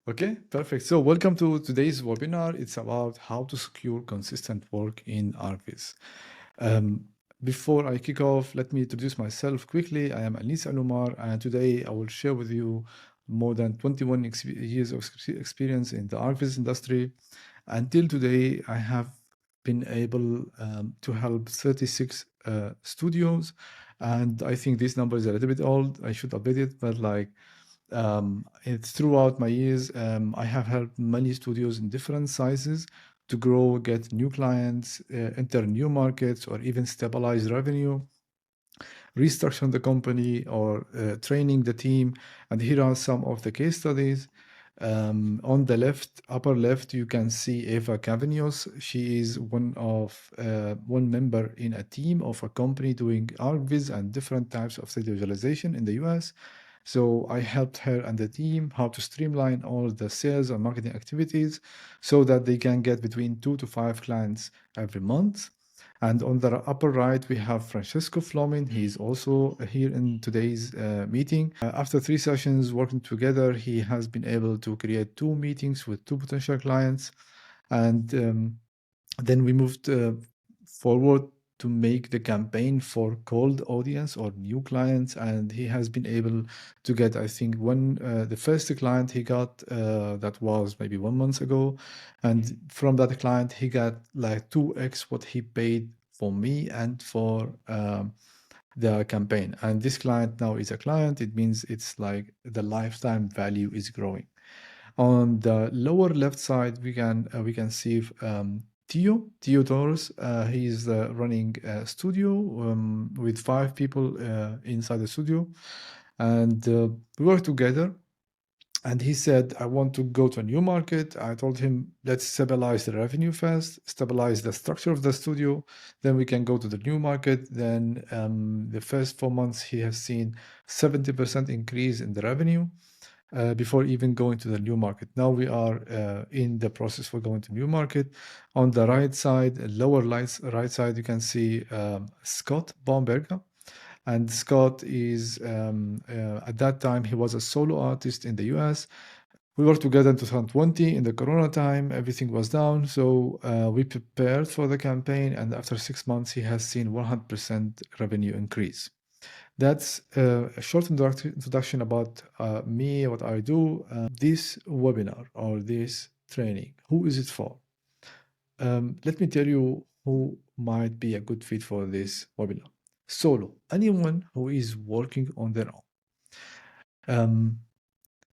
Okay, perfect. So welcome to today's webinar. It's about how to secure consistent work in Archviz. Um, Before I kick off, let me introduce myself quickly. I am Alomar, and today I will share with you more than 21 years of experience in the Archviz industry. Until today, I have been able to help 36 studios, and I think this number is a little bit old. I should update it, but it's throughout my years, I have helped many studios in different sizes to grow, get new clients, enter new markets, or even stabilize revenue, restructuring the company, or training the team. And here are some of the case studies. On the left, upper left, you can see Eva Cavanios. She is one member in a team of a company doing Archviz and different types of data visualization in the US. So I helped her and the team how to streamline all the sales and marketing activities so that they can get between 2 to 5 clients every month. And on the upper right, we have Francesco Flomin. He's also here in today's meeting. After 3 sessions working together, he has been able to create 2 meetings with 2 potential clients. And then we moved forward to make the campaign for cold audience or new clients, and he has been able to get, I think, the first client he got that was maybe 1 month ago, and from that client he got like 2x what he paid for me and for the campaign. And this client now is a client. It means it's like the lifetime value is growing. On the lower left side, we can see Theo Torres. He's running a studio with 5 people inside the studio, and we work together. And he said, I want to go to a new market. I told him, let's stabilize the revenue first, stabilize the structure of the studio. Then we can go to the new market. Then the first 4 months, he has seen 70% increase in the revenue before even going to the new market. Now we are in the process for going to new market. On the right side, right side, you can see Scott Baumberger. And Scott is, at that time, he was a solo artist in the US. We worked together in 2020 in the Corona time. Everything was down. So we prepared for the campaign. And after 6 months, he has seen 100% revenue increase. That's a short introduction about me, what I do. This webinar or this training, who is it for? Let me tell you who might be a good fit for this webinar. Solo, anyone who is working on their own.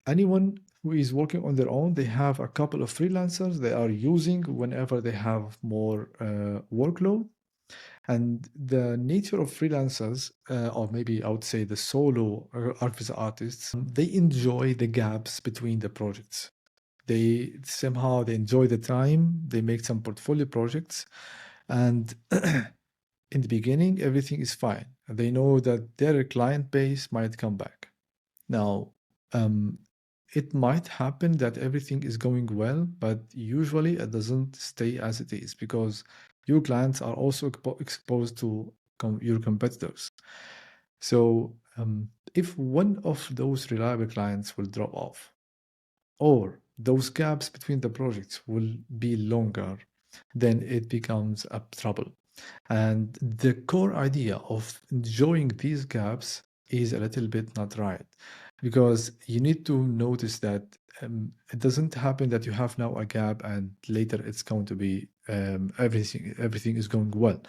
Anyone who is working on their own, they have a couple of freelancers they are using whenever they have more workload. And the nature of freelancers, or maybe I would say the solo Archviz artists, they enjoy the gaps between the projects. They somehow they enjoy the time. They make some portfolio projects, and in the beginning, everything is fine. They know that their client base might come back. Now, it might happen that everything is going well, but usually it doesn't stay as it is because your clients are also exposed to your competitors. So, if one of those reliable clients will drop off, or those gaps between the projects will be longer, then it becomes a trouble. And the core idea of enjoying these gaps is a little bit not right, because you need to notice that it doesn't happen that you have now a gap and later it's going to be everything is going well.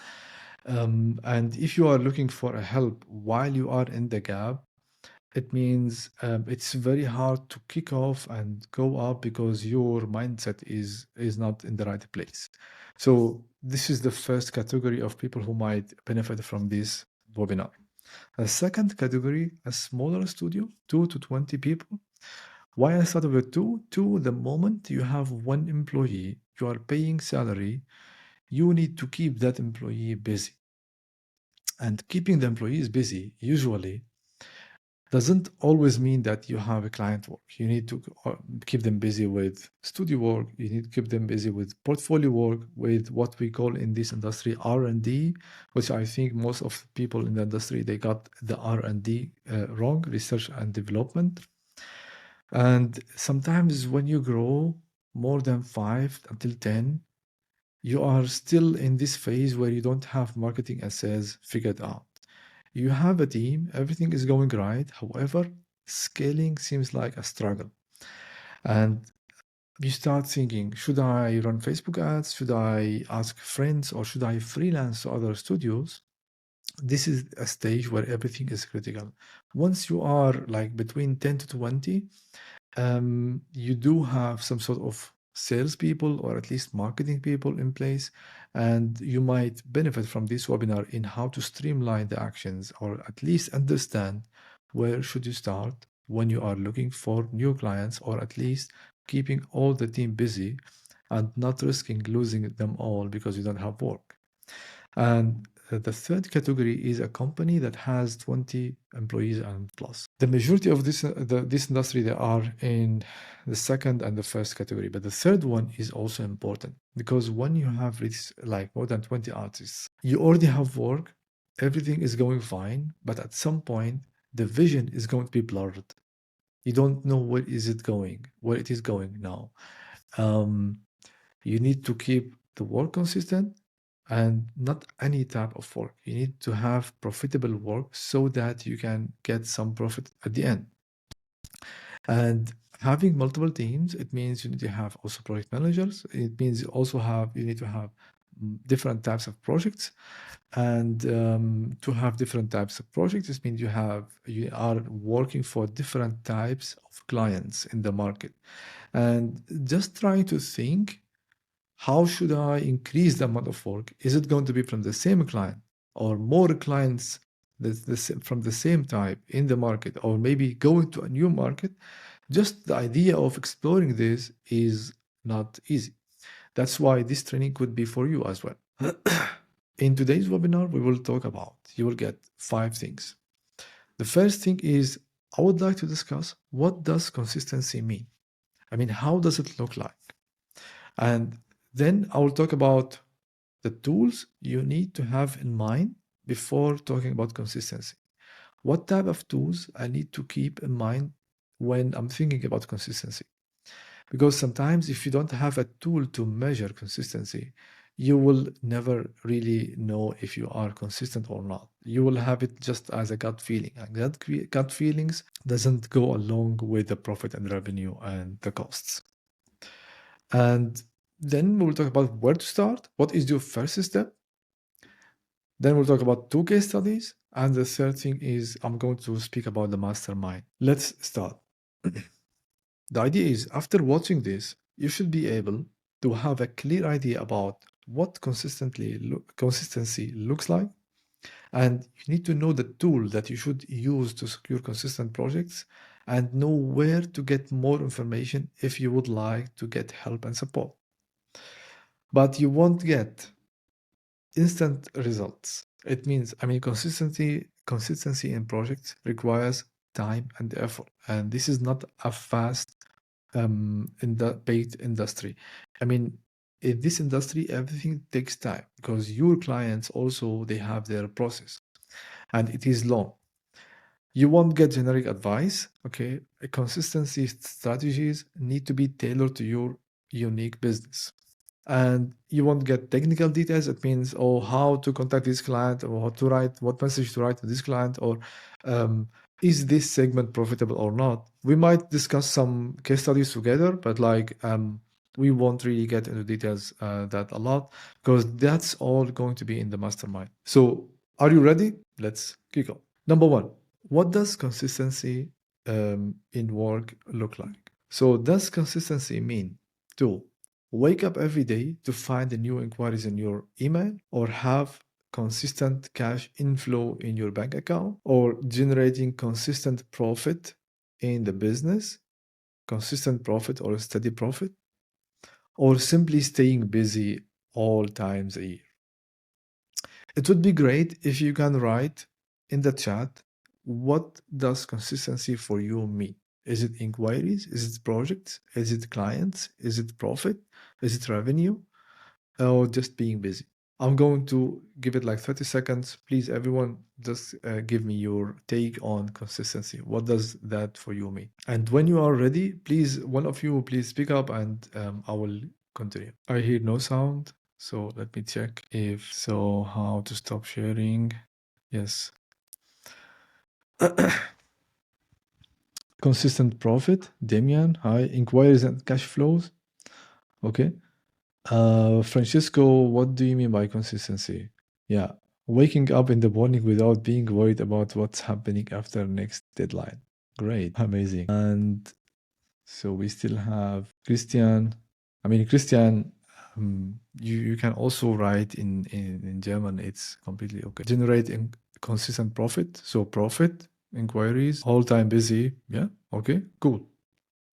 And if you are looking for a help while you are in the gap, it means it's very hard to kick off and go up because your mindset is not in the right place. So this is the first category of people who might benefit from this webinar. A second category, a smaller studio, 2 to 20 people. Why I started with two? Two, the moment you have one employee, you are paying salary, you need to keep that employee busy. And keeping the employees busy usually doesn't always mean that you have a client work. You need to keep them busy with studio work. You need to keep them busy with portfolio work, with what we call in this industry R&D, which I think most of the people in the industry, they got the R&D wrong, research and development. And sometimes when you grow more than 5 until 10, you are still in this phase where you don't have marketing and sales figured out. You have a team, everything is going right. However, scaling seems like a struggle. And you start thinking, should I run Facebook ads? Should I ask friends or should I freelance to other studios? This is a stage where everything is critical. Once you are like between 10 to 20, you do have some sort of salespeople or at least marketing people in place, and you might benefit from this webinar in how to streamline the actions or at least understand where should you start when you are looking for new clients, or at least keeping all the team busy and not risking losing them all because you don't have work. And the third category is a company that has 20 employees and plus. The majority of this industry, they are in the second and the first category, but the third one is also important because when you have reached like more than 20 artists, you already have work, everything is going fine, but at some point the vision is going to be blurred. You don't know where it is going now. You need to keep the work consistent and not any type of work. You need to have profitable work so that you can get some profit at the end. And having multiple teams, it means you need to have also project managers. It means you need to have different types of projects. And to have different types of projects, it means you are working for different types of clients in the market. And just trying to think, how should I increase the amount of work? Is it going to be from the same client or more clients from the same type in the market, or maybe going to a new market? Just the idea of exploring this is not easy. That's why this training could be for you as well. In today's webinar, we will talk about, you will get 5 things. The first thing is, I would like to discuss, what does consistency mean? I mean, how does it look like? And then I will talk about the tools you need to have in mind before talking about consistency. What type of tools I need to keep in mind when I'm thinking about consistency? Because sometimes if you don't have a tool to measure consistency, you will never really know if you are consistent or not. You will have it just as a gut feeling. And gut feelings doesn't go along with the profit and revenue and the costs. And then we'll talk about where to start. What is your first step? Then we'll talk about 2 case studies. And the third thing is, I'm going to speak about the mastermind. Let's start. The idea is, after watching this, you should be able to have a clear idea about what consistency looks like. And you need to know the tool that you should use to secure consistent projects, and know where to get more information if you would like to get help and support. But you won't get instant results. It means, consistency in projects requires time and effort, and this is not a fast in the paid industry. I mean, in this industry, everything takes time because your clients also, they have their process and it is long. You won't get generic advice, okay? Consistency strategies need to be tailored to your unique business. And you won't get technical details. It means, how to contact this client, or what message to write to this client, or is this segment profitable or not? We might discuss some case studies together, but we won't really get into details that a lot, because that's all going to be in the mastermind. So are you ready? Let's kick off. Number 1, what does consistency in work look like? So does consistency mean to wake up every day to find the new inquiries in your email, or have consistent cash inflow in your bank account, or generating consistent profit in the business, consistent profit or steady profit, or simply staying busy all times a year? It would be great if you can write in the chat, what does consistency for you mean? Is it inquiries? Is it projects? Is it clients? Is it profit? Is it revenue? Or just being busy? I'm going to give it like 30 seconds. Please, everyone, just give me your take on consistency. What does that for you mean? And when you are ready, please, one of you, please speak up and I will continue. I hear no sound. So let me check if so, how to stop sharing. Yes. Consistent profit, Damian. Hi. Inquiries and cash flows. Okay. Francisco, what do you mean by consistency? Yeah. Waking up in the morning without being worried about what's happening after next deadline. Great. Amazing. And so we still have Christian. I mean, Christian, you can also write in German. It's completely okay. Generate consistent profit. So profit, inquiries, all time busy. Yeah. Okay. Cool.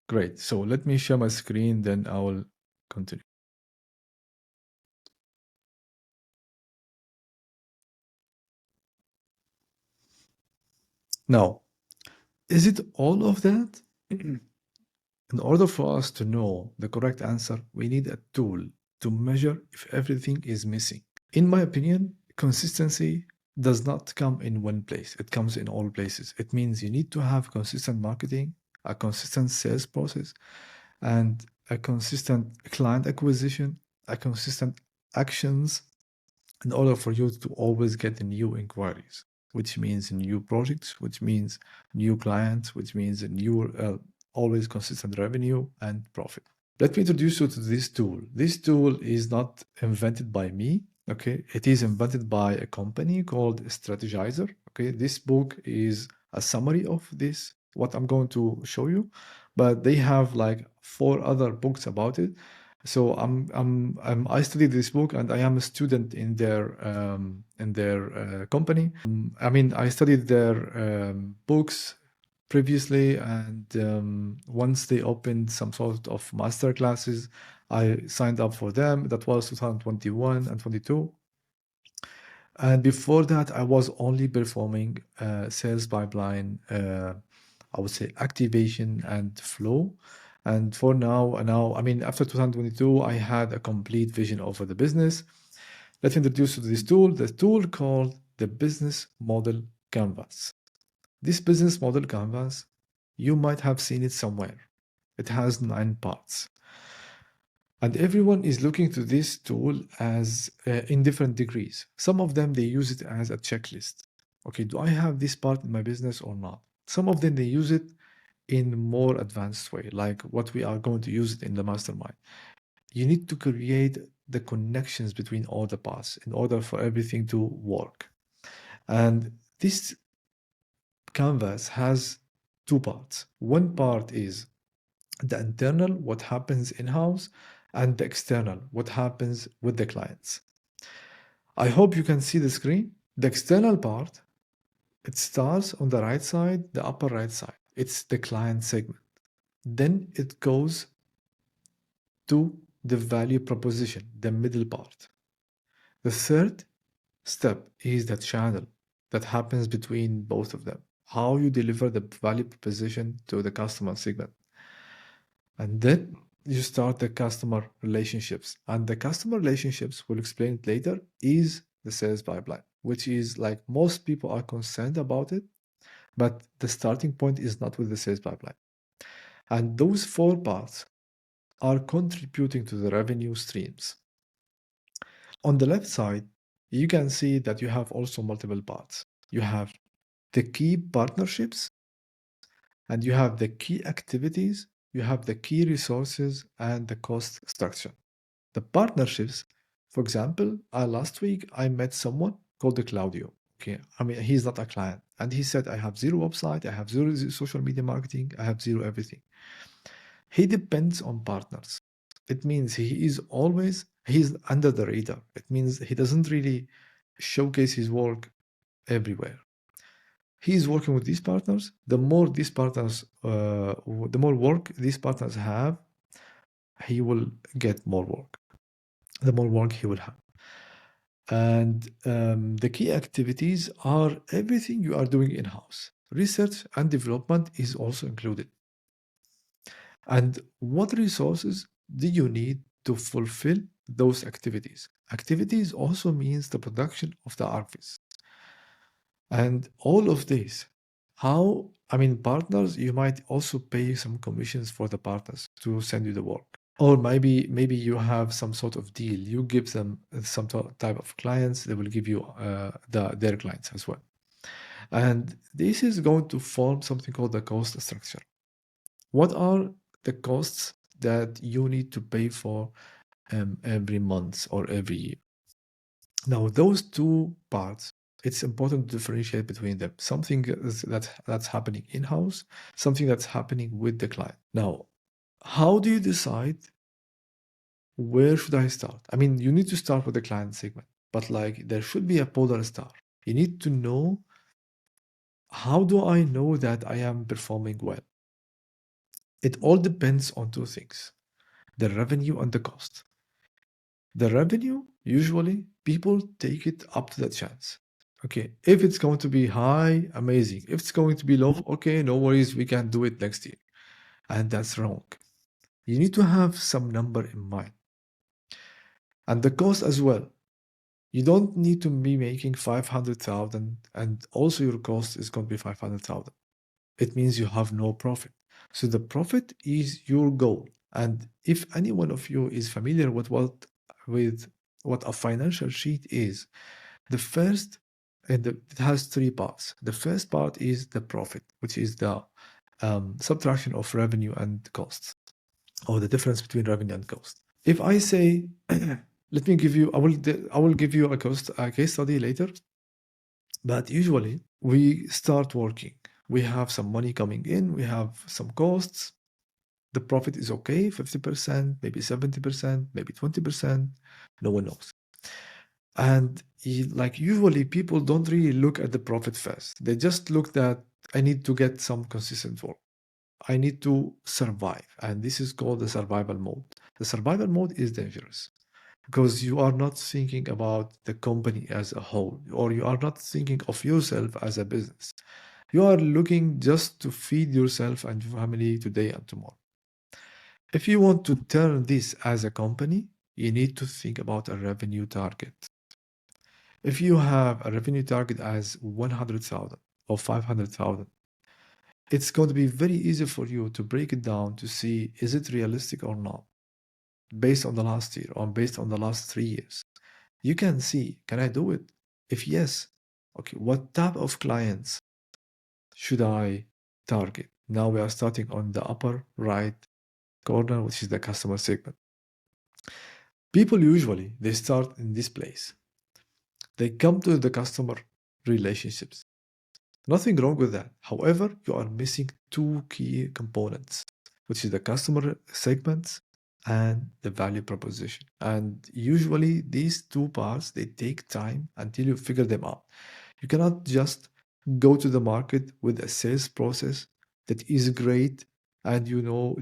Great. So let me share my screen. Then I will continue. Now, is it all of that? In order for us to know the correct answer, we need a tool to measure if everything is missing. In my opinion, consistency does not come in one place, it comes in all places. It means you need to have consistent marketing, a consistent sales process, and a consistent client acquisition, a consistent actions in order for you to always get new inquiries, which means new projects, which means new clients, which means new always consistent revenue and profit. Let me introduce you to this tool. This tool is not invented by me. Okay, it is invented by a company called Strategizer. Okay, this book is a summary of this, what I'm going to show you, but they have like 4 other books about it. So I studied this book and I am a student in their company. I mean, I studied their books previously, and once they opened some sort of master classes, I signed up for them. That was 2021 and 22. And before that, I was only performing sales pipeline, I would say activation and flow. And for now, I mean, after 2022, I had a complete vision over the business. Let's introduce you to this tool, the tool called the Business Model Canvas. This business model canvas, you might have seen it somewhere. It has 9 parts. And everyone is looking to this tool as in different degrees. Some of them, they use it as a checklist. Okay, do I have this part in my business or not? Some of them, they use it in more advanced way, like what we are going to use it in the mastermind. You need to create the connections between all the parts in order for everything to work. And this canvas has 2 parts. One part is the internal, what happens in-house, and the external, what happens with the clients. I hope you can see the screen. The external part, it starts on the right side, the upper right side. It's the client segment. Then it goes to the value proposition, the middle part. The third step is the channel that happens between both of them. How you deliver the value proposition to the customer segment. And then you start the customer relationships. And the customer relationships, we'll explain it later, is the sales pipeline, which is like most people are concerned about it, but the starting point is not with the sales pipeline. And those 4 parts are contributing to the revenue streams. On the left side, you can see that you have also multiple parts. You have the key partnerships, and you have the key activities, you have the key resources, and the cost structure. The partnerships, for example, last week I met someone called Claudio. Okay, I mean, he's not a client. And he said, I have 0 website, I have 0 social media marketing, I have 0 everything. He depends on partners. It means he's under the radar. It means he doesn't really showcase his work everywhere. He's working with these partners. The more these partners, the more work these partners have, he will get more work. The more work he will have. And the key activities are everything you are doing in-house. Research and development is also included. And what resources do you need to fulfill those activities. Activities also means the production of the Archviz. And all of this, partners, you might also pay some commissions for the partners to send you the work. Or maybe you have some sort of deal. You give them some type of clients, they will give you their clients as well. And this is going to form something called the cost structure. What are the costs that you need to pay for every month or every year? Now, those two parts, it's important to differentiate between them. Something that's happening in-house, something that's happening with the client. Now, how do you decide where should I start? I mean, you need to start with the client segment, but like there should be a polar star. You need to know, how do I know that I am performing well? It all depends on two things, the revenue and the cost. The revenue, usually people take it up to the chance. Okay, if it's going to be high, amazing. If it's going to be low, okay, no worries, we can do it next year. And that's wrong. You need to have some number in mind. And the cost as well. You don't need to be making 500,000 and also your cost is going to be 500,000. It means you have no profit. So the profit is your goal. And if any one of you is familiar with what a financial sheet is, the first, it has three parts. The first part is the profit, which is the subtraction of revenue and costs, or the difference between revenue and cost. If I say, let me give you, I will give you a case study later. But usually we start working. We have some money coming in, we have some costs. The profit is okay, 50%, maybe 70%, maybe 20%. No one knows. And like usually people don't really look at the profit first. They just look at, I need to get some consistent work. I need to survive. And this is called the survival mode. The survival mode is dangerous because you are not thinking about the company as a whole, or you are not thinking of yourself as a business. You are looking just to feed yourself and your family today and tomorrow. If you want to turn this as a company, you need to think about a revenue target. If you have a revenue target as 100,000 or 500,000, it's going to be very easy for you to break it down to see, is it realistic or not? Based on the last year or based on the last 3 years. You can see, can I do it? If yes, okay, what type of clients should I target? Now we are starting on the upper right corner, which is the customer segment. People usually, they start in this place. They come to the customer relationships. Nothing wrong with that. However, you are missing two key components, which is the customer segments and the value proposition. And usually these two parts, they take time until you figure them out. You cannot just go to the market with a sales process that is great and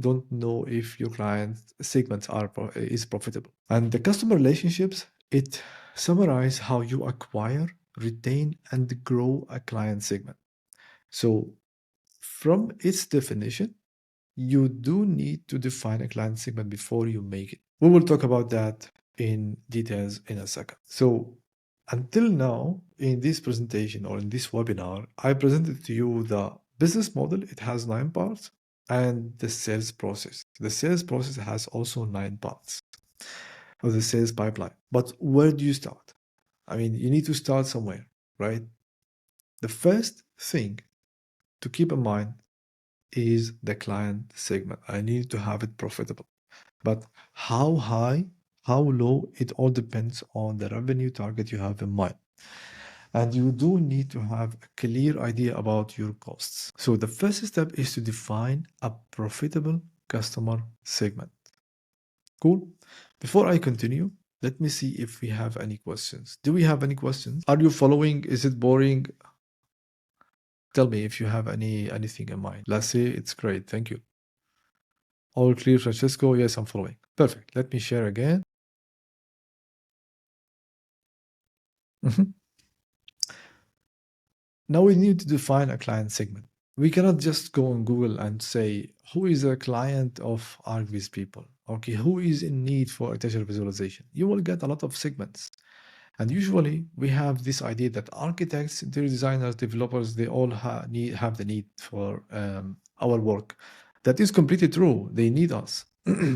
don't know if your client segments is profitable. And the customer relationships, it summarizes how you acquire, retain, and grow a client segment. So from its definition, you do need to define a client segment before you make it. We will talk about that in details in a second. So until now, in this presentation or in this webinar, I presented to you the business model. It has 9 parts, and the sales process. The sales process has also 9 parts of the sales pipeline. But where do you start? I mean, you need to start somewhere, right? The first thing to keep in mind is the client segment. I need to have it profitable. But how high, how low, it all depends on the revenue target you have in mind. And you do need to have a clear idea about your costs. So the first step is to define a profitable customer segment. Cool. Before I continue, let me see if we have any questions. Do we have any questions? Are you following? Is it boring? Tell me if you have anything in mind. Let's say it's great. Thank you. All clear, Francesco? Yes, I'm following. Perfect. Let me share again. Now we need to define a client segment. We cannot just go on Google and say, who is a client of Archviz people? Okay, who is in need for architecture visualization? You will get a lot of segments. And usually we have this idea that architects, interior designers, developers, they all have the need for our work. That is completely true. They need us.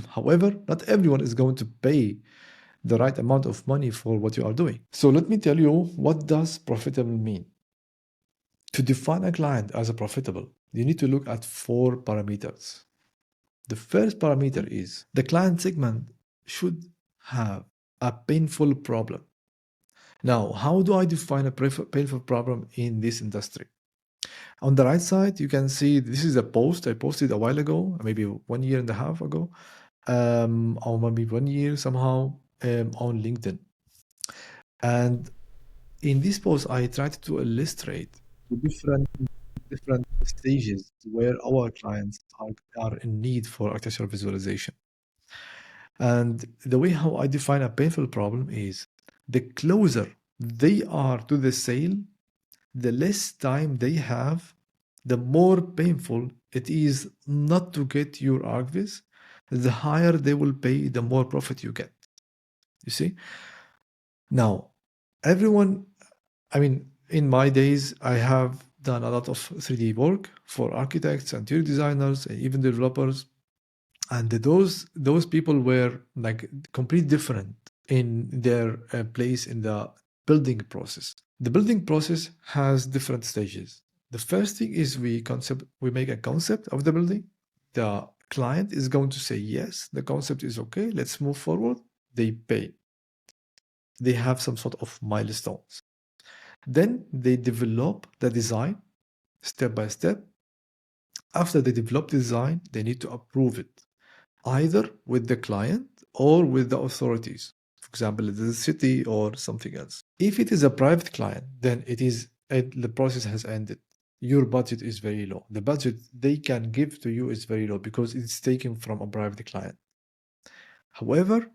However, not everyone is going to pay the right amount of money for what you are doing. So let me tell you, what does profitable mean? To define a client as a profitable, you need to look at 4 parameters. The first parameter is the client segment should have a painful problem. Now, how do I define a painful problem in this industry? On the right side, you can see this is a post I posted a while ago, maybe 1.5 years ago, or maybe 1 year somehow on LinkedIn. And in this post, I tried to illustrate the different stages where our clients are in need for architectural visualization. And the way how I define a painful problem is the closer they are to the sale, the less time they have, the more painful it is not to get your Archviz, the higher they will pay, the more profit you get. You see? Now, everyone, I mean, in my days, I have done a lot of 3D work for architects and interior designers and even developers. And those people were like completely different in their place in the building process. The building process has different stages. The first thing is we make a concept of the building. The client is going to say yes, the concept is okay, let's move forward. They pay. They have some sort of milestones. Then they develop the design step by step. After they develop the design, they need to approve it, either with the client or with the authorities, for example, the city or something else. If it is a private client, then the process has ended. Your budget is very low. The budget they can give to you is very low because it's taken from a private client. However,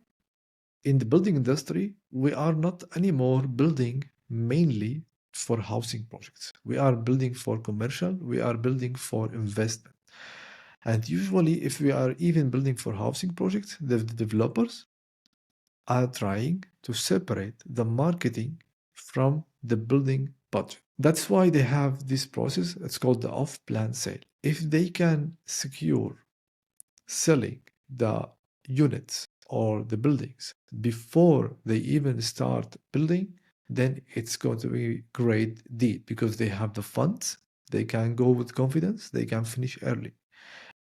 in the building industry, we are not anymore building mainly for housing projects. We are building for commercial, we are building for investment. And usually, if we are even building for housing projects, the developers are trying to separate the marketing from the building budget. That's why they have this process. It's called the off-plan sale. If they can secure selling the units or the buildings before they even start building, then it's going to be a great deal because they have the funds, they can go with confidence, they can finish early.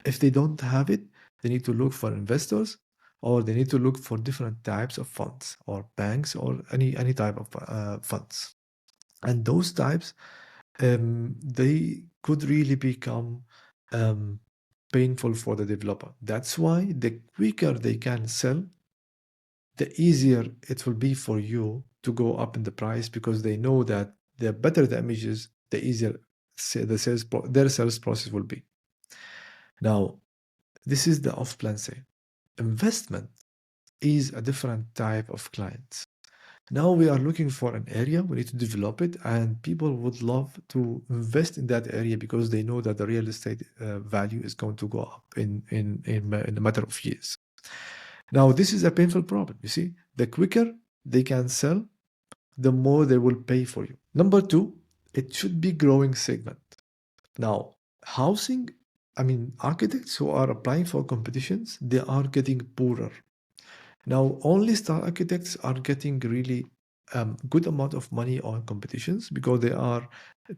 If they don't have it, they need to look for investors or they need to look for different types of funds or banks or any type of funds. And those types, they could really become painful for the developer. That's why the quicker they can sell, the easier it will be for you to go up in the price because they know that the better the images, the easier their sales process will be. Now, this is the off-plan sale. Investment is a different type of clients. Now we are looking for an area, we need to develop it, and people would love to invest in that area because they know that the real estate value is going to go up in a matter of years. Now, this is a painful problem. You see, the quicker they can sell, the more they will pay for you. Number 2, it should be growing segment. Now, architects who are applying for competitions, they are getting poorer. Now, only star architects are getting really good amount of money on competitions because they are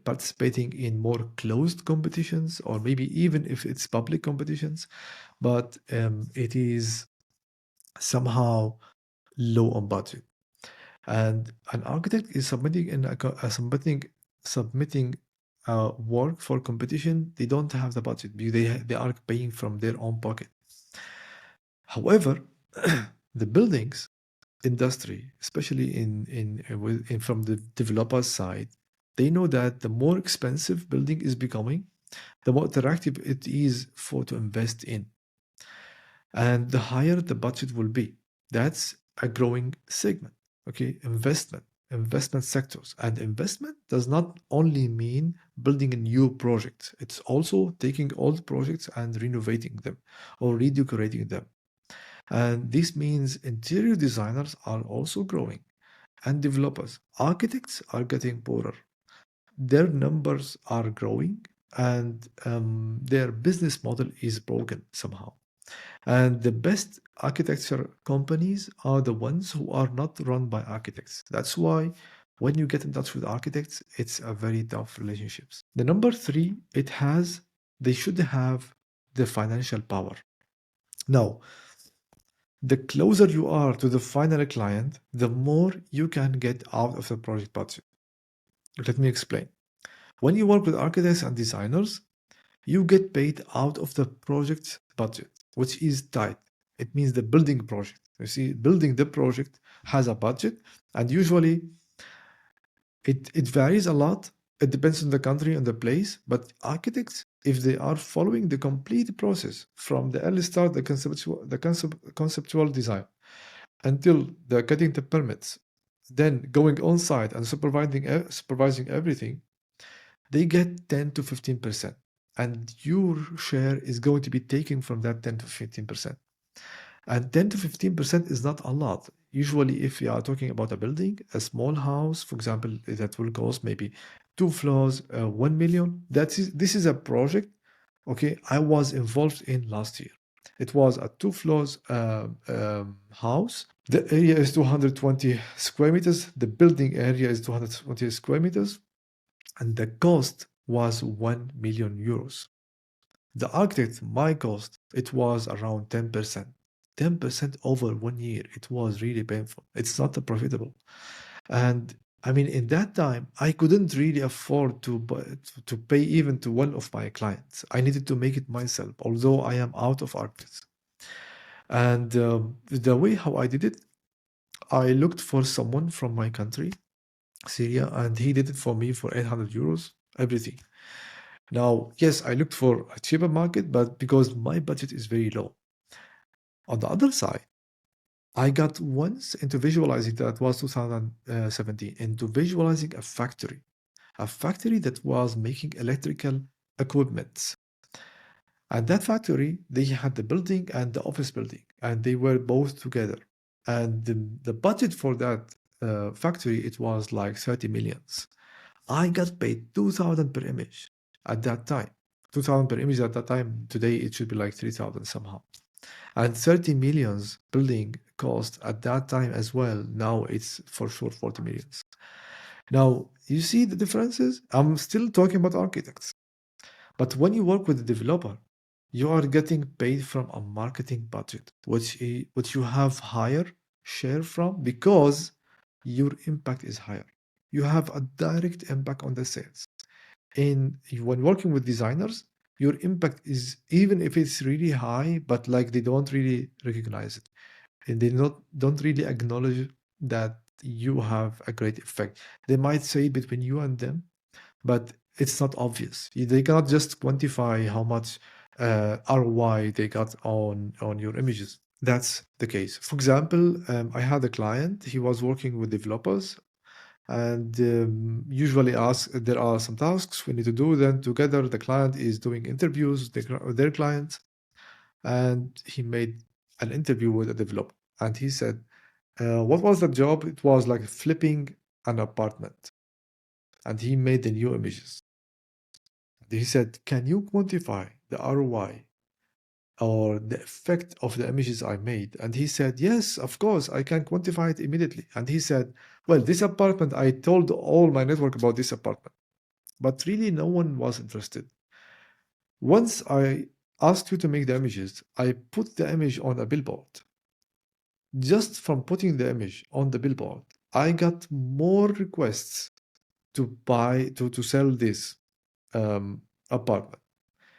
participating in more closed competitions or maybe even if it's public competitions, but it is somehow low on budget. And an architect is submitting work for competition. They don't have the budget. They are paying from their own pocket. However, the buildings industry, especially from the developer's side, they know that the more expensive building is becoming, the more attractive it is to invest in, and the higher the budget will be. That's a growing segment. Okay, investment. investment sectors. And investment does not only mean building a new project, it's also taking old projects and renovating them or redecorating them. And this means interior designers are also growing, and developers. Architects are getting poorer. Their numbers are growing, and their business model is broken somehow. And the best architecture companies are the ones who are not run by architects. That's why when you get in touch with architects, it's a very tough relationships. The number three, they should have the financial power. Now, the closer you are to the final client, the more you can get out of the project budget. Let me explain. When you work with architects and designers, you get paid out of the project's budget, which is tight. It means the building project. You see, building the project has a budget, and usually it varies a lot. It depends on the country and the place. But architects, if they are following the complete process from the early start, the conceptual design, until they're getting the permits, then going on site and supervising everything, they get 10 to 15%. And your share is going to be taken from that 10 to 15%. And 10 to 15% is not a lot. Usually, if you are talking about a building, a small house, for example, that will cost maybe 2 floors, 1 million. This is a project, okay, I was involved in last year. It was a 2 floors house. The area is 220 square meters. The building area is 220 square meters. And the cost was 1 million euros. The architect, my cost, it was around 10%. 10% over 1 year. It was really painful. It's not profitable. And I mean, in that time, I couldn't really afford to pay even to one of my clients. I needed to make it myself, although I am out of Archviz. And the way how I did it, I looked for someone from my country, Syria, and he did it for me for 800 euros, everything. Now, yes, I looked for a cheaper market, but because my budget is very low. On the other side, I got once into visualizing, that was 2017, into visualizing a factory that was making electrical equipment. And that factory, they had the building and the office building, and they were both together. And the budget for that factory, it was like 30 millions. I got paid 2,000 per image at that time. 2,000 per image at that time. Today, it should be like 3,000 somehow. And 30 millions building cost at that time as well. Now it's for sure 40 millions. Now, you see the differences? I'm still talking about architects. But when you work with a developer, you are getting paid from a marketing budget, which you have higher share from because your impact is higher. You have a direct impact on the sales. And when working with designers, your impact is, even if it's really high, but like they don't really recognize it, and they don't really acknowledge that you have a great effect. They might say between you and them, but it's not obvious. They cannot just quantify how much ROI they got on your images. That's the case. For example, I had a client. He was working with developers, and usually there are some tasks we need to do. Then together, the client is doing interviews with their clients, and he made an interview with a developer, and he said, "What was the job?" It was like flipping an apartment, and he made the new images. He said, "Can you quantify the ROI or the effect of the images I made?" And he said, "Yes, of course, I can quantify it immediately." And he said, "Well, this apartment, I told all my network about this apartment, but really no one was interested. Once I asked you to make the images, I put the image on a billboard. Just from putting the image on the billboard, I got more requests to sell this apartment.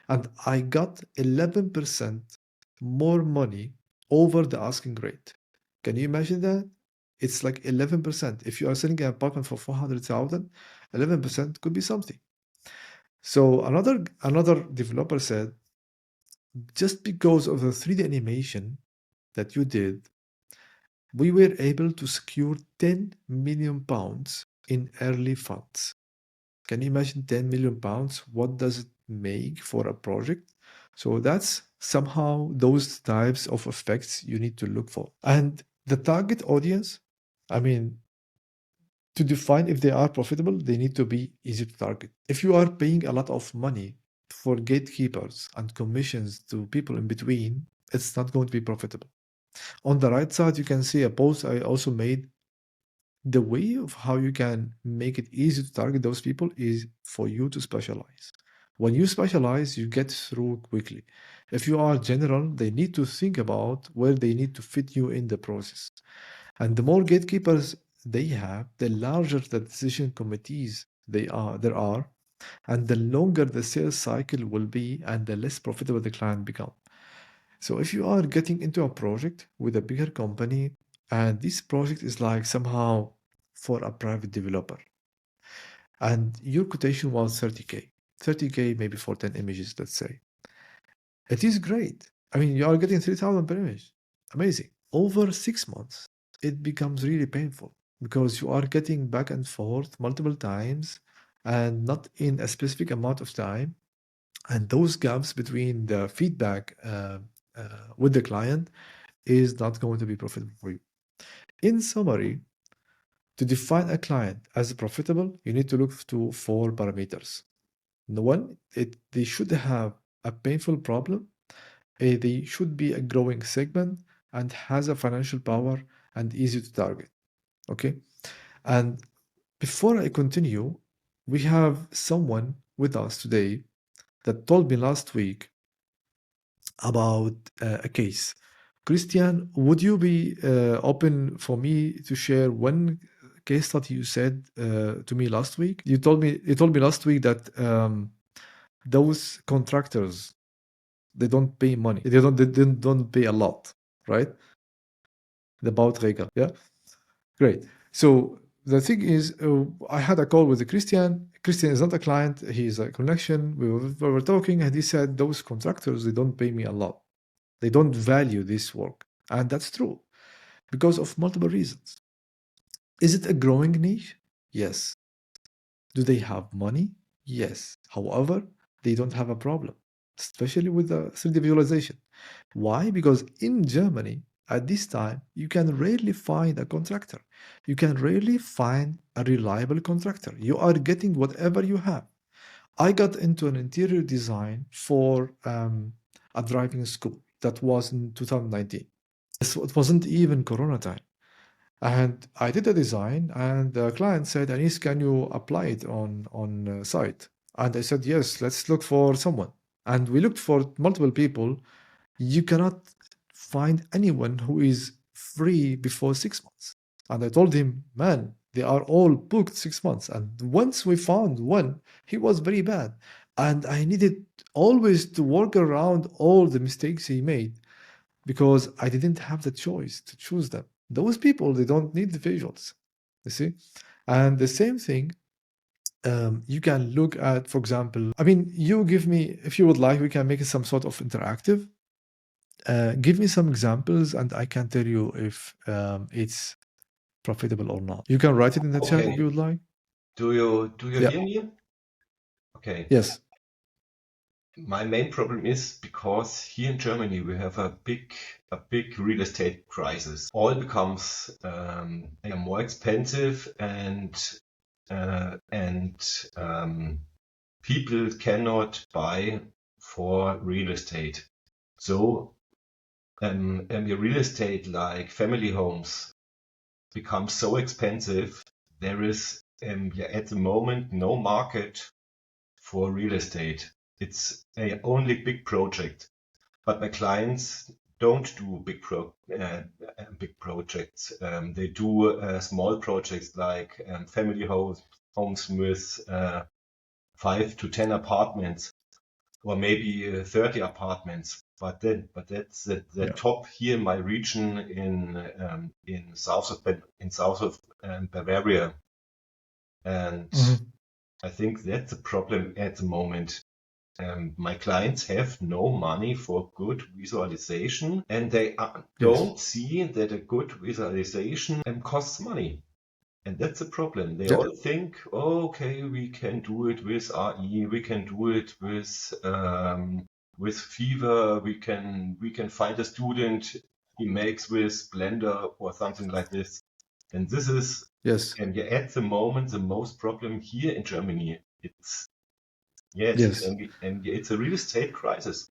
And I got 11% more money over the asking rate. Can you imagine that? It's like 11%. If you are selling an apartment for 400,000, 11% could be something. So another developer said, just because of the 3D animation that you did, we were able to secure 10 million pounds in early funds. Can you imagine 10 million pounds? What does it make for a project? So that's somehow those types of effects you need to look for. And the target audience, I mean, to define if they are profitable, they need to be easy to target. If you are paying a lot of money for gatekeepers and commissions to people in between, it's not going to be profitable. On the right side, you can see a post I also made. The way of how you can make it easy to target those people is for you to specialize. When you specialize, you get through quickly. If you are general, they need to think about where they need to fit you in the process. And the more gatekeepers they have, the larger the decision committees there are, and the longer the sales cycle will be, and the less profitable the client become. So if you are getting into a project with a bigger company, and this project is like somehow for a private developer, and your quotation was 30K, 30K maybe for 10 images, let's say. It is great. I mean, you are getting 3,000 per image. Amazing. Over 6 months, it becomes really painful because you are getting back and forth multiple times and not in a specific amount of time. And those gaps between the feedback with the client is not going to be profitable for you. In summary, to define a client as profitable, you need to look to 4 parameters. One, they should have a painful problem, they should be a growing segment, and has a financial power and easy to target. Okay. And before I continue, we have someone with us today that told me last week about a case. Christian, would you be open for me to share one case study you said to me last week? You told me last week that those contractors, they don't pay money. They don't pay a lot, right? The Bauträger, yeah. Great. So the thing is, I had a call with the Christian. Christian is not a client; he's a connection. We were talking, and he said those contractors, they don't pay me a lot. They don't value this work, and that's true because of multiple reasons. Is it a growing niche? Yes. Do they have money? Yes. However, they don't have a problem, especially with the 3D visualization. Why? Because in Germany, at this time, you can rarely find a contractor. You can rarely find a reliable contractor. You are getting whatever you have. I got into an interior design for a driving school. That was in 2019. So it wasn't even Corona time. And I did a design, and the client said, Anis, can you apply it on site? And I said, yes, let's look for someone. And we looked for multiple people. You cannot find anyone who is free before 6 months. And I told him, man, they are all booked 6 months. And once we found one, he was very bad. And I needed always to work around all the mistakes he made because I didn't have the choice to choose them. Those people, they don't need the visuals, you see? And the same thing, you can look at, for example, I mean, you give me, if you would like, we can make it some sort of interactive. Give me some examples and I can tell you if it's profitable or not. You can write it in the chat if you would like. Do you Yeah. hear me? Okay. Yes. My main problem is because here in Germany we have a big real estate crisis. All becomes more expensive and people cannot buy for real estate. So your real estate like family homes becomes so expensive. There is at the moment no market for real estate. It's only big project, but my clients don't do big projects. They do small projects like family homes with 5 to 10 apartments, or maybe 30 apartments. But that's the top here in my region in south of Bavaria, and I think that's the problem at the moment. My clients have no money for good visualization, and they Yes. don't see that a good visualization costs money. And that's a problem. They Yeah. all think, oh, okay, we can do it with RE, we can do it with Fever, we can find a student he makes with Blender or something like this. And this is Yes. at the moment the most problem here in Germany. It's Yes. it's a real estate crisis.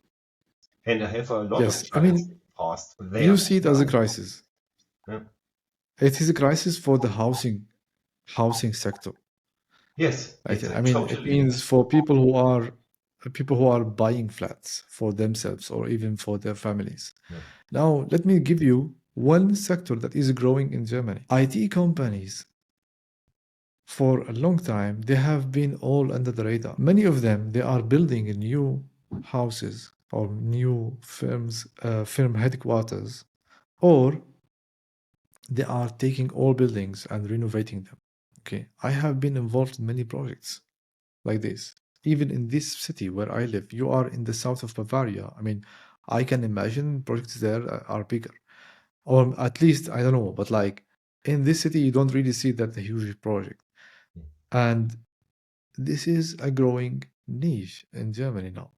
And I have a lot of Yes. I clients mean, past there you see it as a now. crisis. Yeah. It is a crisis for the housing sector. Yes, Right? it's I mean, it totally. means for people who are buying flats for themselves or even for their families. Yeah. Now, let me give you one sector that is growing in Germany. IT companies, for a long time, they have been all under the radar. Many of them, they are building new houses or new firm headquarters, or they are taking old buildings and renovating them. Okay, I have been involved in many projects like this. Even in this city where I live, you are in the south of Bavaria. I mean, I can imagine projects there are bigger, or at least I don't know, but like in this city, you don't really see that a huge project. And this is a growing niche in Germany now.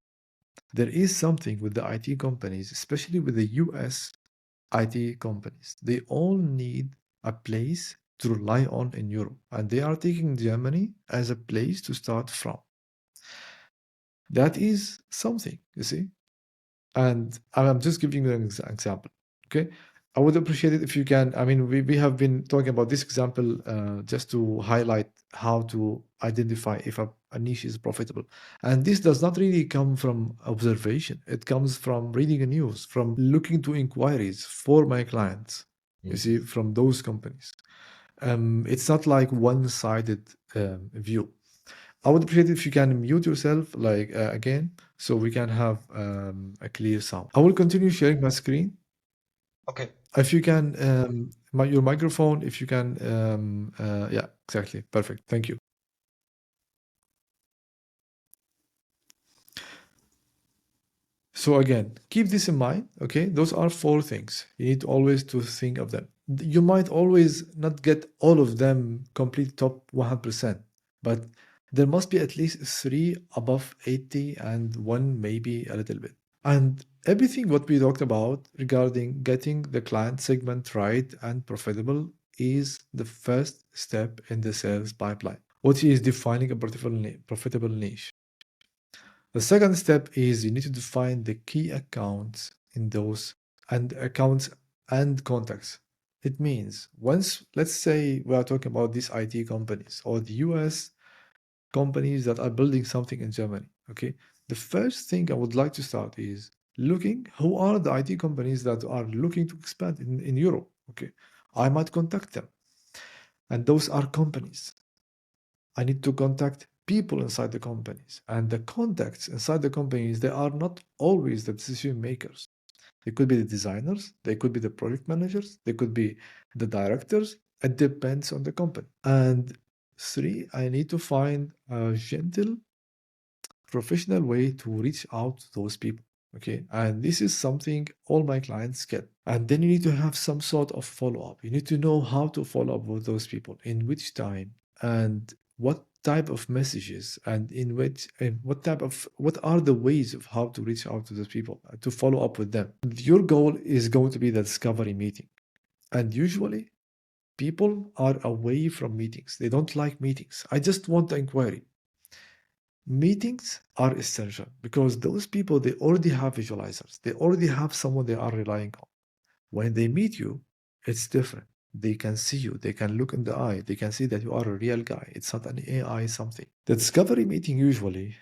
There is something with the IT companies, especially with the US IT companies. They all need a place to rely on in Europe, and they are taking Germany as a place to start from. That is something, you see. And I'm just giving you an example. Okay. I would appreciate it if you can. I mean, we have been talking about this example just to highlight how to identify if a niche is profitable. And this does not really come from observation, it comes from reading the news, from looking to inquiries for my clients, you see, from those companies. It's not like one-sided view. I would appreciate it if you can mute yourself, like again, so we can have a clear sound. I will continue sharing my screen. Okay. If you can, your microphone, if you can, yeah, exactly, perfect. Thank you. So again, keep this in mind, okay? Those are 4 things. You need always to think of them. You might always not get all of them complete top 100%, but there must be at least 3 above 80 and 1 maybe a little bit. And everything what we talked about regarding getting the client segment right and profitable is the first step in the sales pipeline, which is defining a profitable niche. The second step is you need to define the key accounts in those and accounts and contacts. It means once, let's say we are talking about these IT companies or the US companies that are building something in Germany. Okay. The first thing I would like to start is looking who are the IT companies that are looking to expand in Europe. Okay. I might contact them. And those are companies. I need to contact people inside the companies. And the contacts inside the companies, they are not always the decision makers. They could be the designers, they could be the project managers, they could be the directors. It depends on the company. And 3, I need to find a gentle, professional way to reach out to those people. Okay. And this is something all my clients get. And then you need to have some sort of follow up. You need to know how to follow up with those people, in which time, and what type of messages, and what are the ways of how to reach out to those people, to follow up with them. Your goal is going to be the discovery meeting. And usually people are away from meetings. They don't like meetings. I just want the inquiry. Meetings are essential because those people, they already have visualizers. They already have someone they are relying on. When they meet you, it's different. They can see you. They can look in the eye. They can see that you are a real guy. It's not an AI something. The discovery meeting usually,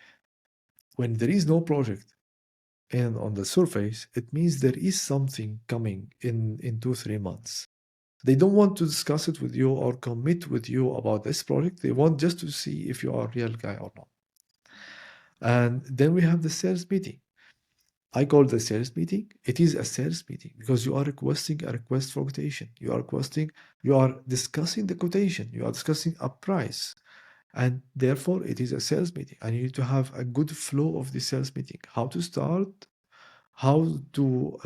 when there is no project and on the surface, it means there is something coming in 2-3 months. They don't want to discuss it with you or commit with you about this project. They want just to see if you are a real guy or not. And then we have the sales meeting. I call the sales meeting. It is a sales meeting because you are requesting a request for quotation. You are discussing the quotation. You are discussing a price. And therefore, it is a sales meeting, and you need to have a good flow of the sales meeting. How to start, how to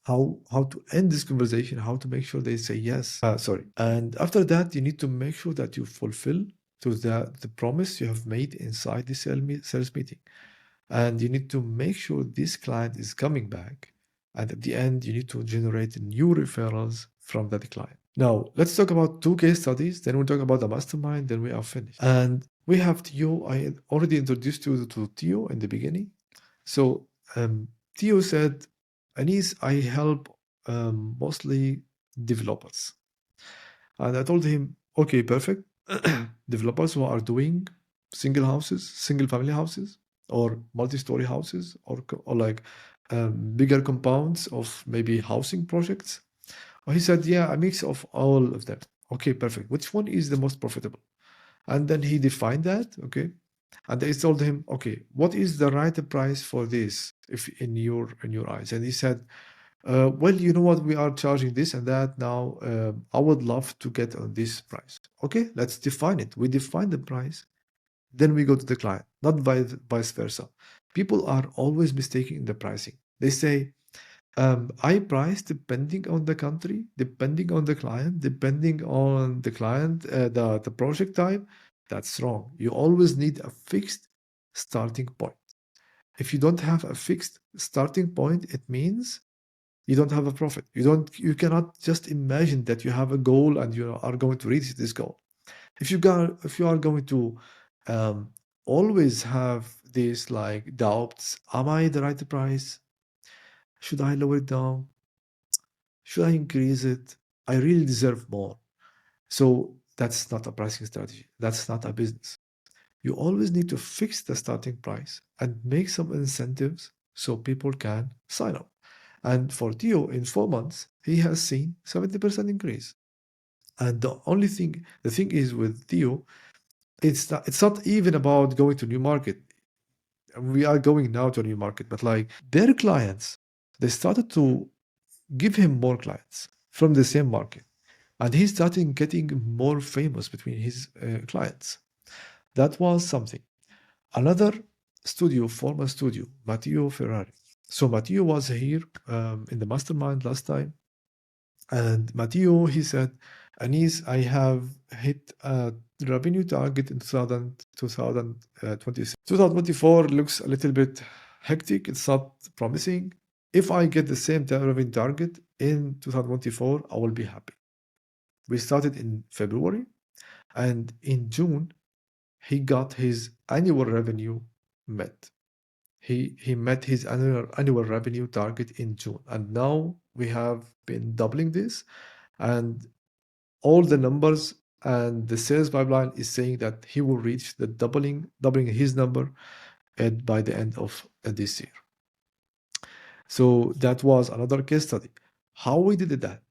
how to end this conversation, how to make sure they say yes. Sorry. And after that, you need to make sure that you fulfill to the promise you have made inside the sales meeting. And you need to make sure this client is coming back. And at the end, you need to generate new referrals from that client. Now, let's talk about two case studies. Then we'll talk about the mastermind. Then we are finished. And we have Theo. I had already introduced you to Theo in the beginning. So Theo said, Anis, I help mostly developers. And I told him, okay, perfect. Developers who are doing single houses, single family houses, or multi-story houses, or like bigger compounds of maybe housing projects. He said, yeah, a mix of all of them. Okay, perfect. Which one is the most profitable? And then he defined that, okay. And I told him, okay, what is the right price for this if in your eyes? And he said, well, you know what, we are charging this and that now. I would love to get on this price. Okay, let's define it. We define the price, then we go to the client, not vice versa. People are always mistaking the pricing. They say, I price depending on the country, depending on the client, the project type. That's wrong. You always need a fixed starting point. If you don't have a fixed starting point, it means you don't have a profit. You cannot just imagine that you have a goal and you are going to reach this goal. If you are going to um, always have these like doubts, am I the right price? Should I lower it down? Should I increase it? I really deserve more. So that's not a pricing strategy. That's not a business. You always need to fix the starting price and make some incentives so people can sign up. And for Theo, in 4 months, he has seen 70% increase. And the thing is with Theo, it's not even about going to new market. We are going now to a new market, but like their clients, they started to give him more clients from the same market. And he started getting more famous between his clients. That was something. Another studio, former studio, Matteo Ferrari. So Matteo was here in the mastermind last time. And Matteo, he said, Anis, I have hit a revenue target in 2026. 2024 looks a little bit hectic. It's not promising. If I get the same revenue target in 2024, I will be happy. We started in February, and in June, he got his annual revenue met. He met his annual revenue target in June, and now we have been doubling this, and all the numbers and the sales pipeline is saying that he will reach the doubling his number by the end of this year. So that was another case study. How we did that?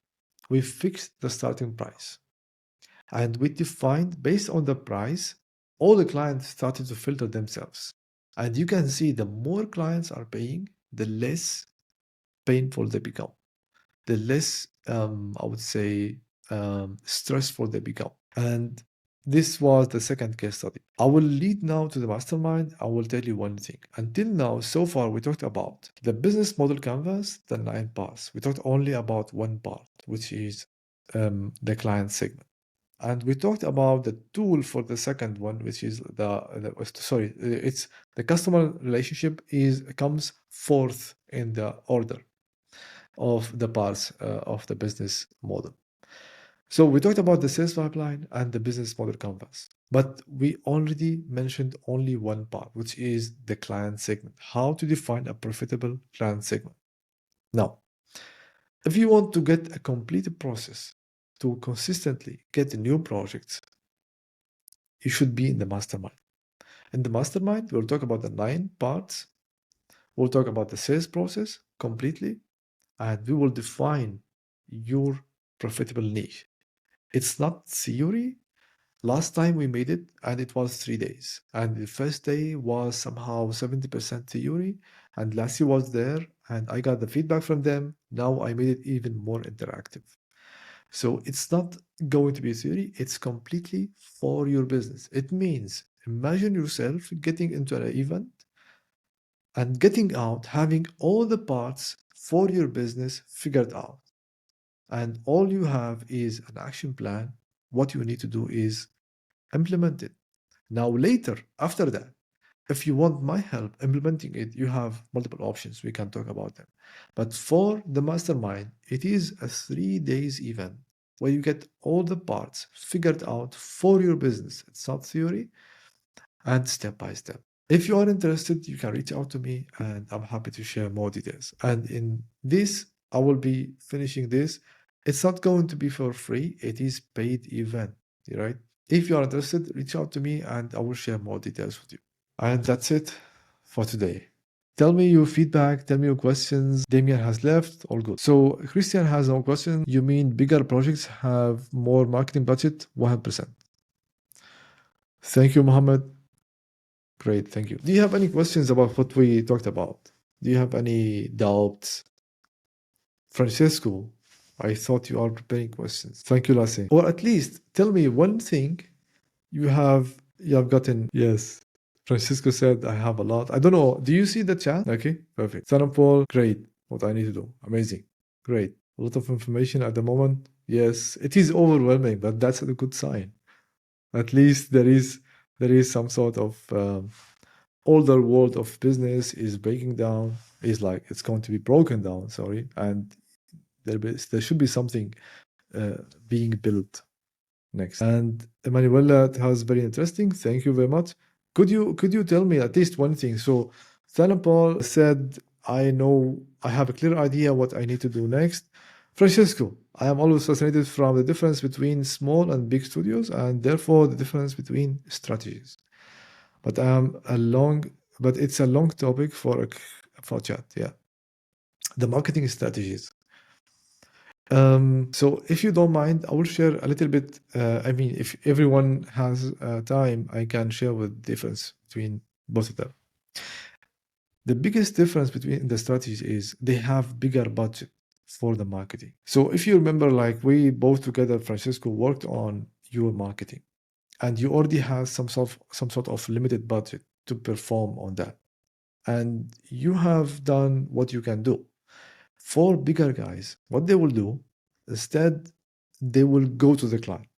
We fixed the starting price, and we defined based on the price. All the clients started to filter themselves, and you can see the more clients are paying, the less painful they become, the less I would say stressful they become. And this was the second case study. I will lead now to the mastermind. I will tell you one thing. Until now, so far, we talked about the business model canvas, the 9 parts. We talked only about one part, which is the client segment. And we talked about the tool for the second one, which is it's the customer relationship comes fourth in the order of the parts of the business model. So we talked about the sales pipeline and the business model canvas, but we already mentioned only one part, which is the client segment, how to define a profitable client segment. Now, if you want to get a complete process to consistently get new projects, you should be in the mastermind. In the mastermind, we'll talk about the 9 parts. We'll talk about the sales process completely, and we will define your profitable niche. It's not theory. Last time we made it, and it was 3 days. And the first day was somehow 70% theory, and Lassie was there, and I got the feedback from them. Now I made it even more interactive. So it's not going to be a theory, it's completely for your business. It means imagine yourself getting into an event and getting out, having all the parts for your business figured out. And all you have is an action plan. What you need to do is implement it. Now, later, after that, if you want my help implementing it, you have multiple options. We can talk about them. But for the mastermind, it is a 3 days event where you get all the parts figured out for your business. It's not theory, and step by step. If you are interested, you can reach out to me and I'm happy to share more details. And in this, I will be finishing this. It's not going to be for free, it is paid event, right? If you are interested, reach out to me and I will share more details with you. And that's it for today. Tell me your feedback, tell me your questions. Damien has left, all good. So Christian has no question. You mean bigger projects have more marketing budget? 100%. Thank you, Mohammed. Great, thank you. Do you have any questions about what we talked about? Do you have any doubts? Francesco, I thought you are preparing questions. Thank you, Lasse. Or at least tell me one thing you have gotten. Yes. Francisco said I have a lot. I don't know. Do you see the chat? Okay, perfect. Son of Paul, great. What I need to do. Amazing. Great. A lot of information at the moment. Yes, it is overwhelming, but that's a good sign. At least there is some sort of older world of business is breaking down, is like it's going to be broken down, sorry, and there should be something being built next. And Emanuela, it was very interesting. Thank you very much. Could you tell me at least one thing? So Paul said, I know I have a clear idea what I need to do next. Francesco, I am always fascinated from the difference between small and big studios and therefore the difference between strategies. But it's a long topic for chat. Yeah, the marketing strategies. So if you don't mind, I will share a little bit. I mean, if everyone has time, I can share with the difference between both of them. The biggest difference between the strategies is they have bigger budget for the marketing. So if you remember, like we both together, Francesco, worked on your marketing, and you already have some sort of limited budget to perform on that, and you have done what you can do. For bigger guys, what they will do instead, they will go to the client.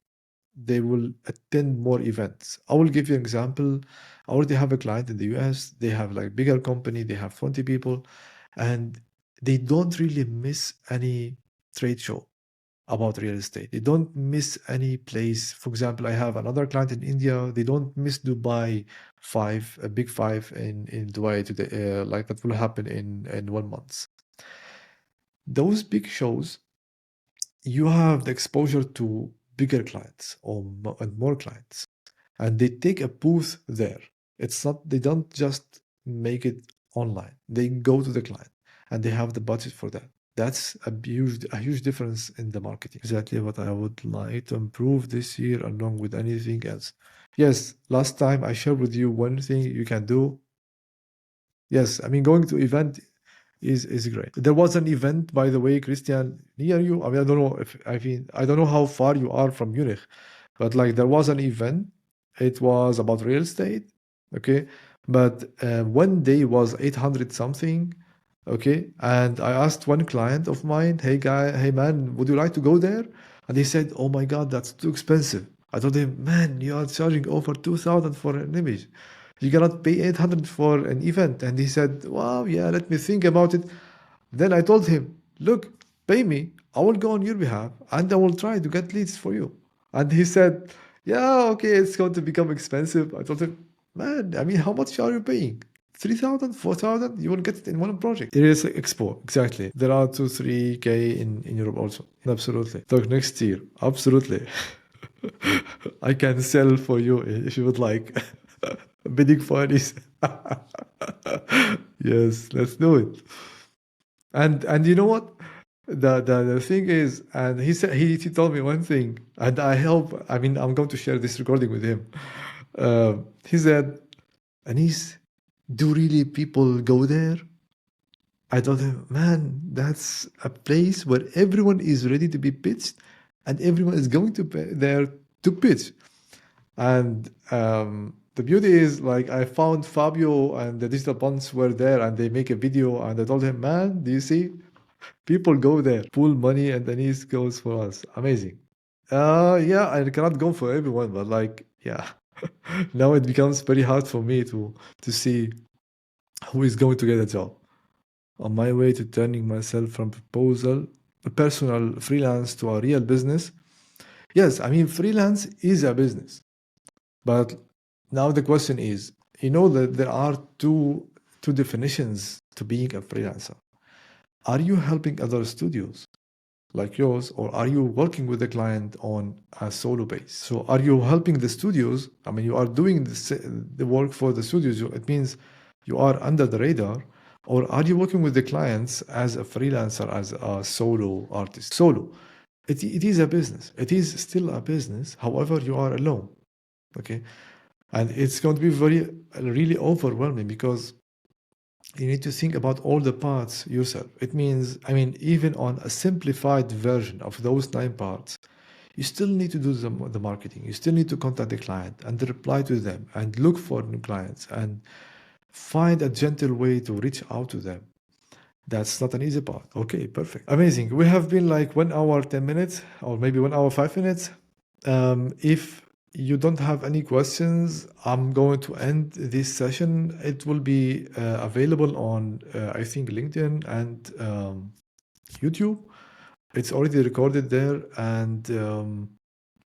They will attend more events. I will give you an example. I already have a client in the US. They have like bigger company. They have 20 people, and they don't really miss any trade show about real estate. They don't miss any place. For example, I have another client in India. They don't miss Dubai Five, a big five in Dubai today. Like that will happen in 1 month. Those big shows, you have the exposure to bigger clients and more clients, and they take a booth there. It's not, they don't just make it online. They go to the client and they have the budget for that. That's a huge difference in the marketing. Exactly what I would like to improve this year along with anything else. Yes, last time I shared with you one thing you can do. Yes, I mean, going to event is great. There was an event, by the way, Christian, near you. I mean, I don't know how far you are from Munich, but like there was an event. It was about real estate, okay? But one day was 800 something, okay? And I asked one client of mine, hey man, would you like to go there? And he said, oh my God, that's too expensive. I told him, man, you are charging over 2,000 for an image. You cannot pay 800 for an event. And he said, wow, yeah, let me think about it. Then I told him, look, pay me. I will go on your behalf and I will try to get leads for you. And he said, yeah, okay, it's going to become expensive. I told him, man, I mean, how much are you paying? 3,000, 4,000, you will get it in one project. It is Expo, exactly. There are 2, 3K in Europe also. Absolutely. Talk next year. Absolutely. I can sell for you if you would like. Bidding for this. Yes, let's do it. And you know what? The thing is, and he said he told me one thing, and I hope, I mean, I'm going to share this recording with him. He said, Anis, do really people go there? I told him, man, that's a place where everyone is ready to be pitched and everyone is going to there to pitch. And the beauty is, like, I found Fabio and the digital bonds were there, and they make a video, and I told him, man, do you see? People go there, pool money, and then he goes for us. Amazing. Yeah, I cannot go for everyone, but like, yeah, now it becomes very hard for me to see who is going to get a job. On my way to turning myself from a personal freelance to a real business. Yes, I mean, freelance is a business. But now the question is, you know that there are two definitions to being a freelancer. Are you helping other studios like yours, or are you working with the client on a solo base? So are you helping the studios? I mean, you are doing the work for the studios. It means you are under the radar. Or are you working with the clients as a freelancer, as a solo artist? Solo. It is a business. It is still a business. However, you are alone. Okay. And it's going to be really overwhelming, because you need to think about all the parts yourself. It means, I mean, even on a simplified version of those 9 parts, you still need to do the marketing. You still need to contact the client and reply to them and look for new clients and find a gentle way to reach out to them. That's not an easy part. Okay, perfect. Amazing. We have been like 1 hour, 10 minutes, or maybe 1 hour, 5 minutes. If you don't have any questions, I'm going to end this session. It will be available on, I think, LinkedIn and YouTube. It's already recorded there. And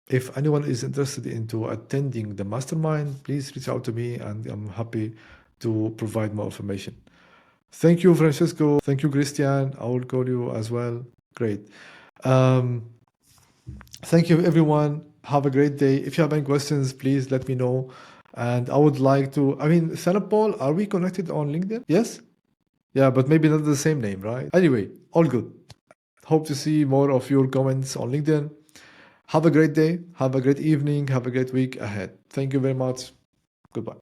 if anyone is interested into attending the mastermind, please reach out to me, and I'm happy to provide more information. Thank you, Francesco. Thank you, Christian. I will call you as well. Great. Thank you, everyone. Have a great day. If you have any questions, please let me know. And I would like to, I mean, Paul, are we connected on LinkedIn? Yes? Yeah, but maybe not the same name, right? Anyway, all good. Hope to see more of your comments on LinkedIn. Have a great day. Have a great evening. Have a great week ahead. Thank you very much. Goodbye.